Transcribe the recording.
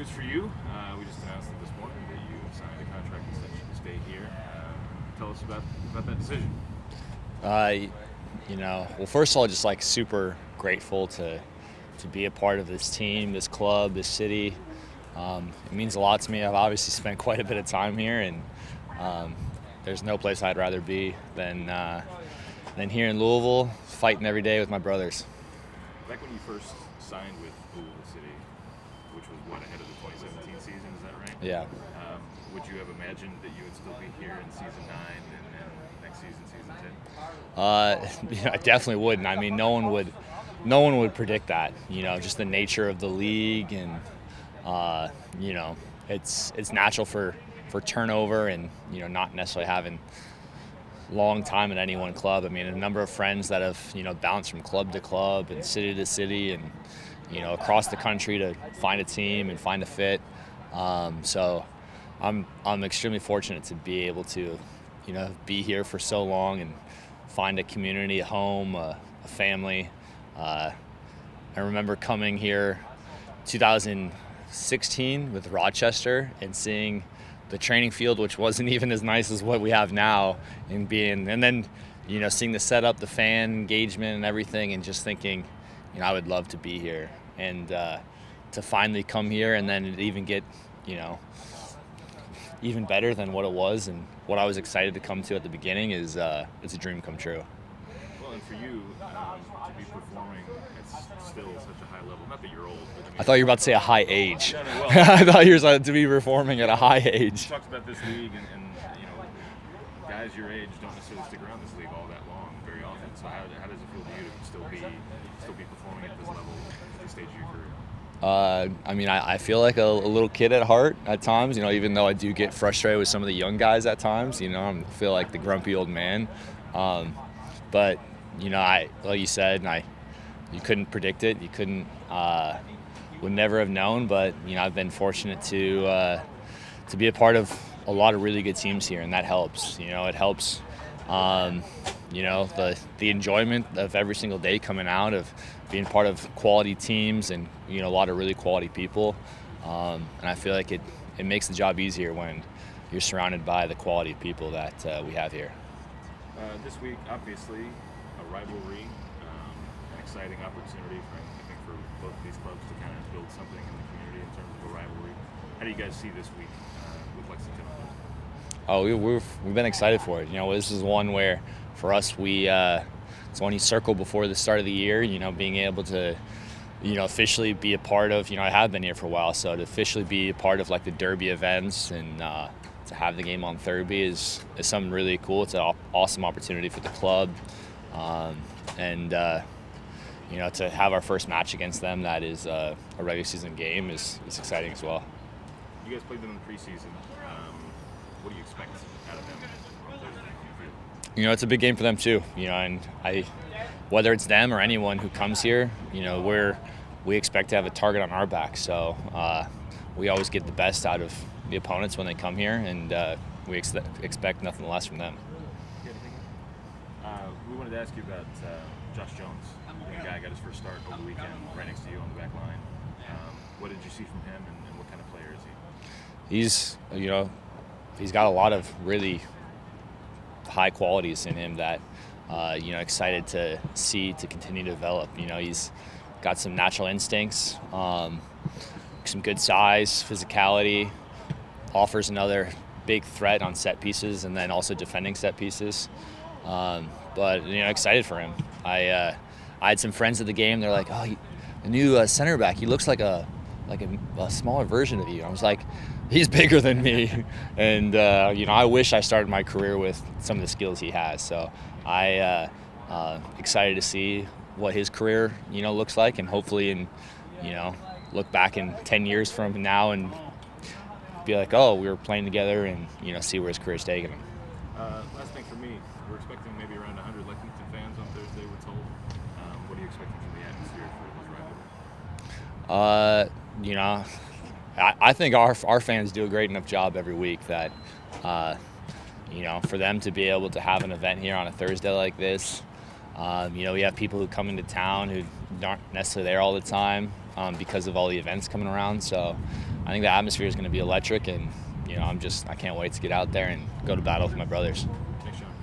News for you. We just announced it this morning that you signed a contract extension to stay here. Tell us about that decision. Well, first of all, just like super grateful to be a part of this team, this club, this city. It means a lot to me. I've obviously spent quite a bit of time here, and there's no place I'd rather be than here in Louisville, fighting every day with my brothers. Back when you first signed with Louisville City, which was ahead of the 2017 season, is that right? Yeah. Would you have imagined that you would still be here in season 9 and next season, season 10? I definitely wouldn't. I mean, no one would predict that. Just the nature of the league, and it's natural for turnover, and not necessarily having long time at any one club. I mean, a number of friends that have bounced from club to club and city to city, and across the country to find a team and find a fit. So I'm extremely fortunate to be able to be here for so long and find a community, a home, a family. I remember coming here 2016 with Rochester and seeing the training field, which wasn't even as nice as what we have now, and then seeing the setup, the fan engagement and everything, and just thinking I would love to be here, and to finally come here and then even get even better than what it was and what I was excited to come to at the beginning it's a dream come true. Well, and for you to be performing at still such a high level, not that you're old, but I thought you were about to say a high age. No, well, I thought you were to be performing at a high age. you talked about this league, and guys your age don't necessarily stick around this league all that long very often. So how does it feel to you to still be performing at this level at this stage of your career? I feel like a little kid at heart at times, even though I do get frustrated with some of the young guys at times, I feel like the grumpy old man. But, like you said, you couldn't predict it. You would never have known, but, I've been fortunate to be a part of a lot of really good teams here, and that helps. It helps, the enjoyment of every single day coming out of being part of quality teams and a lot of really quality people, and I feel like it makes the job easier when you're surrounded by the quality of people that we have here. This week, obviously, a rivalry, an exciting opportunity for both of these clubs to kind of build something in the community in terms of a rivalry. How do you guys see this week with Lexington? Oh, we've been excited for it. This is one where for us it's one you circle before the start of the year. Being able to officially be a part of. I have been here for a while, so to officially be a part of like the Derby events and to have the game on Thursday is something really cool. It's an awesome opportunity for the club, and to have our first match against them that is a regular season game is exciting as well. You guys played them in the preseason. What do you expect out of them on Thursday? It's a big game for them too. And whether it's them or anyone who comes here, we expect to have a target on our back. So we always get the best out of the opponents when they come here, and we expect nothing less from them. We wanted to ask you about Josh Jones. The guy got his first start over the weekend, right next to you on the back line. What did you see from him, and what kind of player is he? He's got a lot of really high qualities in him that excited to see to continue to develop. He's got some natural instincts, some good size, physicality, offers another big threat on set pieces, and then also defending set pieces. But excited for him. I had some friends at the game. They're like, "Oh, the new center back. He looks like a smaller version of you." I was like, he's bigger than me, and I wish I started my career with some of the skills he has. So I excited to see what his career looks like, and hopefully look back in 10 years from now and be like, oh, we were playing together, and see where his career's taking him. Last thing for me, we're expecting maybe around 100 Lexington fans on Thursday, we're told. What are you expecting from the atmosphere for this rivalry? I think our fans do a great enough job every week that, for them to be able to have an event here on a Thursday like this, we have people who come into town who aren't necessarily there all the time because of all the events coming around. So I think the atmosphere is going to be electric, and I can't wait to get out there and go to battle with my brothers.